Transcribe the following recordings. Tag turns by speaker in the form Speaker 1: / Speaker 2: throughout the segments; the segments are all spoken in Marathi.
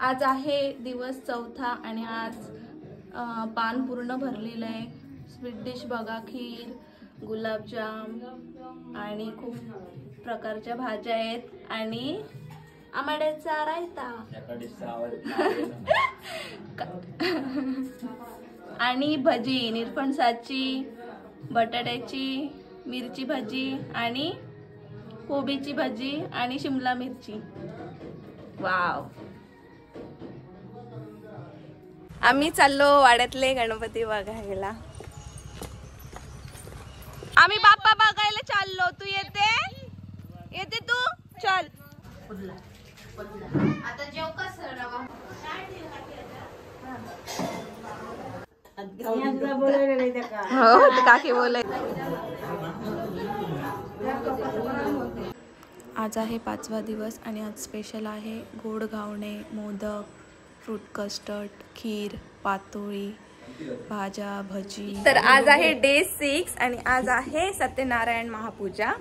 Speaker 1: आज आहे दिवस चौथा आणि आज पान पूर्ण भरलेलं आहे। स्वीट डिश बघा, खीर, गुलाबजाम आणि खूप प्रकारच्या भाज्या आहेत आणि आंबाड्याचा रायता आणि भजी, निरफणसाची, बटाट्याची, मिरची भजी आणि कोबीची भजी आणि शिमला मिरची। वाव। आम्ही चाललो वाड्यातले गणपती बघायला। आम्ही बाप्पा बघायला चाललो। तू येते? येते तू? चल। आता जेव कसं रवा हो काकी बोलाय। आज आहे 5वा दिवस आणि आज स्पेशल आहे गोड घावणे, मोदक, फ्रूट कस्टर्ड, खीर, पातोळी, भाज्या, भजी। तर आज आहे डे 6 आणि आज आहे सत्यनारायण महापूजा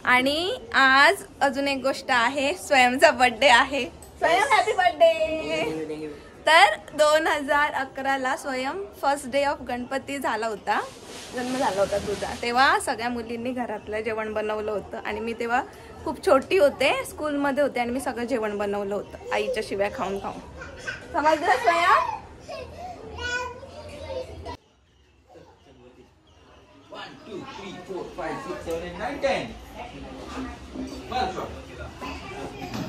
Speaker 1: आणि आज अजून एक गोष्ट आहे, स्वयंचा बर्थडे आहे। स्वयं हॅपी बर्थडे। तर 2011ला स्वयं फर्स्ट डे ऑफ गणपती झाला होता, जन्म झाला होता तुझा, तेव्हा सगळ्या मुलींनी घरातलं जेवण बनवलं होतं आणि मी तेव्हा खूप छोटी होते, स्कूलमध्ये होते आणि मी सगळं जेवण बनवलं होतं आईच्या शिव्या खाऊन खाऊन। समजलं स्वयं?
Speaker 2: 1 2 3 4 5 6 7 8 9 10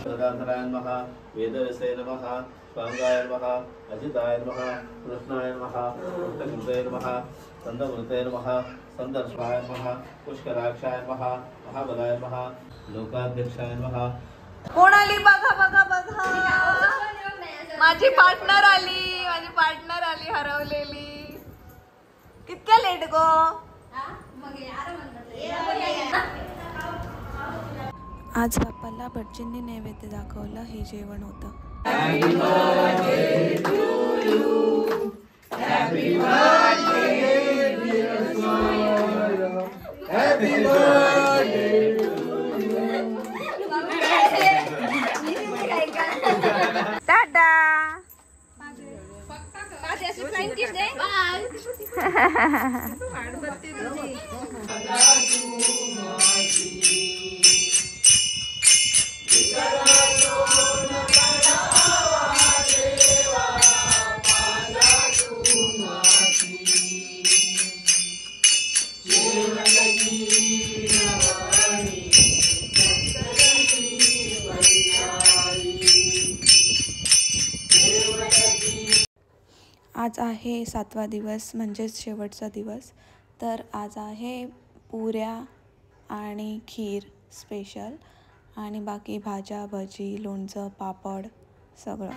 Speaker 2: वेदांतरायण महा वेदविषय नमः स्वांगाय नमः अजिताय नमः कृष्णाय नमः कृष्णकृताय नमः संदमृताय नमः संदर्शनाय नमः पुष्कराक्षाय नमः महाबलाय नमः लोकाध्यक्षाय नमः।
Speaker 1: कोण आली बघा बघा बघा, माझी पार्टनर आली, माझी पार्टनर आली हरवलेली। कितक्या लेट गो? आज बाप्पाला भटजींनी नैवेद्य दाखवलं, हे जेवण होतं। Happy birthday to you. Happy birthday dear Soya. Happy birthday to you. Tada. आज आहे 7वा दिवस म्हणजेच शेवटचा दिवस। तर आज आहे पुऱ्या आणि खीर स्पेशल आणि बाकी भाज्या, भजी, लोणचं, पापड सगळं।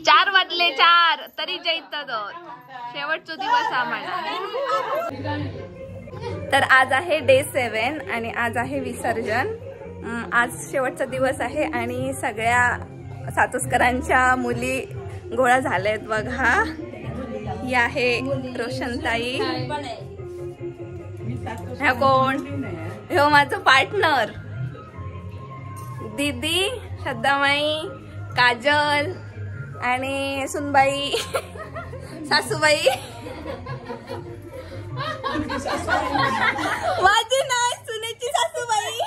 Speaker 1: चार वाजले, 4 तरी जैत शेवटचा दिवस आम्हाला। तर आज आहे डे 7 आणि आज आहे विसर्जन। आज शेवटचा दिवस आहे आणि सगळ्या सातोसकरांच्या मुली गोळा झाल्यात बघा। ही आहे रोशनताई, ह्या कोण? ह्यो माझं पार्टनर दीदी, श्रद्धामाई, काजल आणि सुनबाई, सासूबाई। माझी नाही, सुनेची सासूबाई।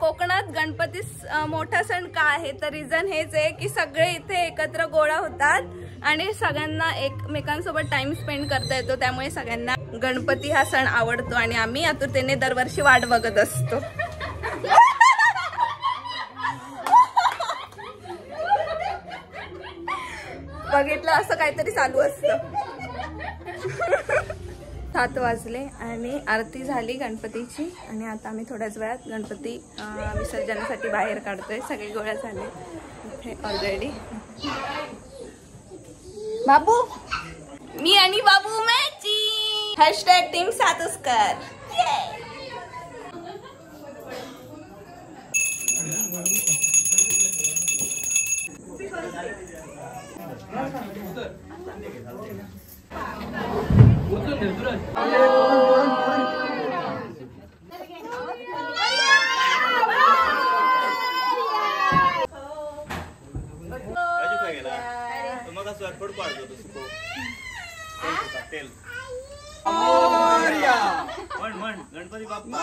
Speaker 1: कोकणात गणपती मोठा सण का आहे तर रिझन हेच आहे की सगळे इथे एकत्र गोळा होतात आणि सगळ्यांना एकमेकांसोबत टाइम स्पेंड करता येतो, त्यामुळे सगळ्यांना गणपती हा सण आवडतो आणि आम्ही आतुरतेने दरवर्षी वाट बघत असतो। बघितलं, असं काहीतरी चालू असतं। 7 वाजले आणि आरती झाली गणपतीची आणि आता आम्ही थोड्याच वेळात गणपती विसर्जनासाठी बाहेर काढतोय। सगळे गोळा झाले इथे ऑलरेडी। बाबू, मी आणि बाबू मॅची #टीम सातोसकर।
Speaker 2: गणपती बाप्पा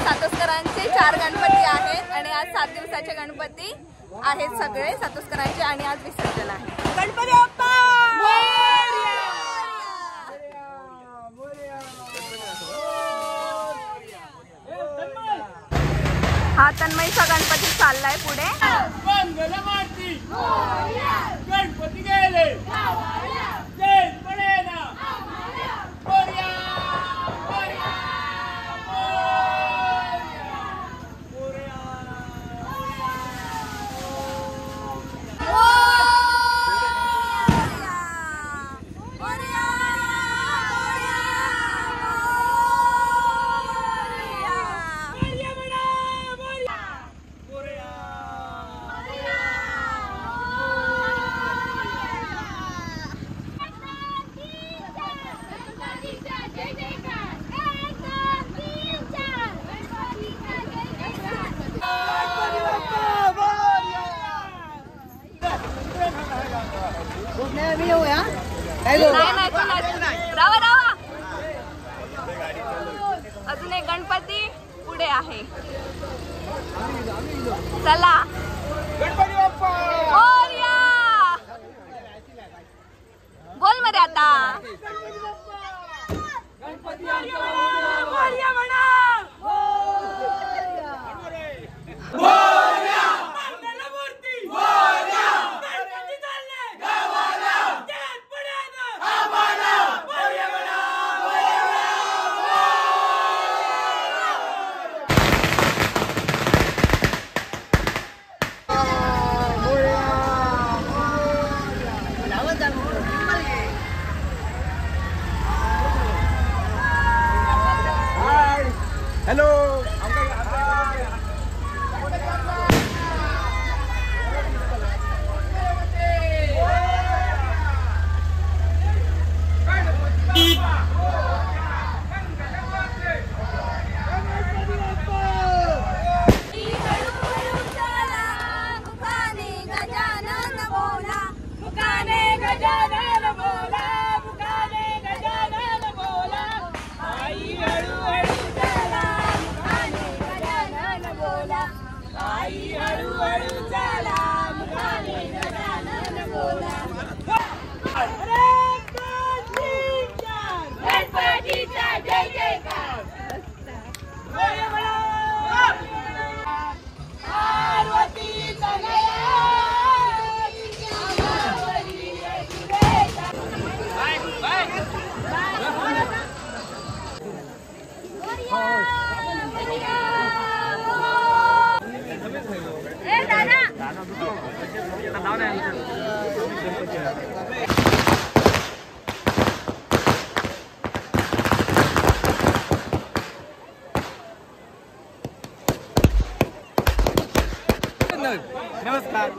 Speaker 1: सातोसकरांचे 4 गणपती आहेत आणि आज 7 दिवसाचे गणपती आहेत सगळे सातोसकरांचे आणि आज विसर्जन आहे. गणपती बाप्पा हा तन्मयचा गणपती चाललाय पुढे.
Speaker 3: गणपती गेले
Speaker 1: अजून एक गणपती पुढे आहे. चला
Speaker 3: गणपती बाप्पा
Speaker 1: मोरया बोल मध्ये आता.
Speaker 3: गणपती
Speaker 1: मोरया म्हणा.
Speaker 3: हॅलो नमस्कार.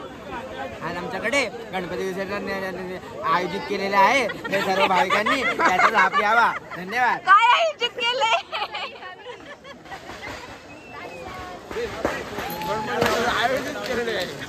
Speaker 3: आज आमच्याकडे गणपती विसर्जन आयोजित केलेले आहे. हे सर्व भाविकांनी त्याचा लाभ घ्यावा. धन्यवाद.
Speaker 1: काय आयोजित केले?
Speaker 3: आयोजित केलेले आहे.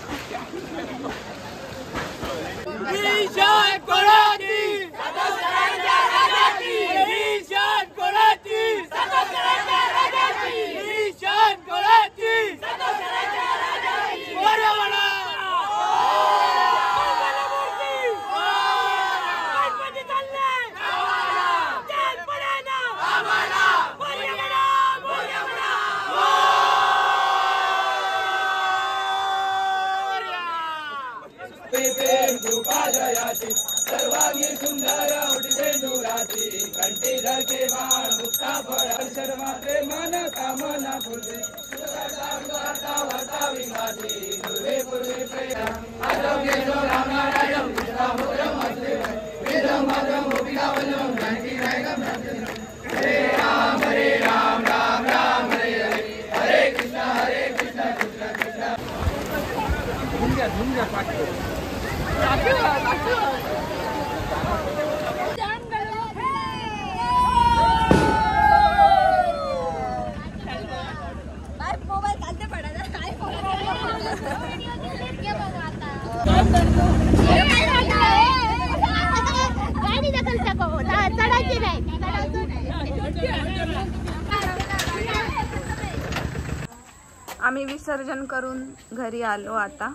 Speaker 1: आम्ही विसर्जन करून घरी आलो आता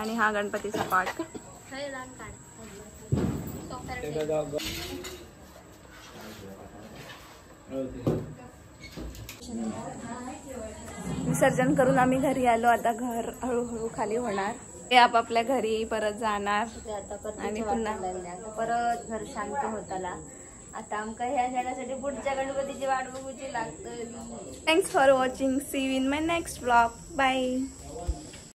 Speaker 1: आणि हा गणपतीचा पाठ विसर्जन करून आम्ही घरी आलो. आता घर हळूहळू खाली होणार. ते आपापल्या घरी परत जाणार आणि पुन्हा
Speaker 4: परत घर शांत होताला. आता आमका ह्या झाडासाठी पुढच्या गणपतीची वाट बघूची लागतं.
Speaker 1: Thanks for watching. See you in my next vlog. Bye.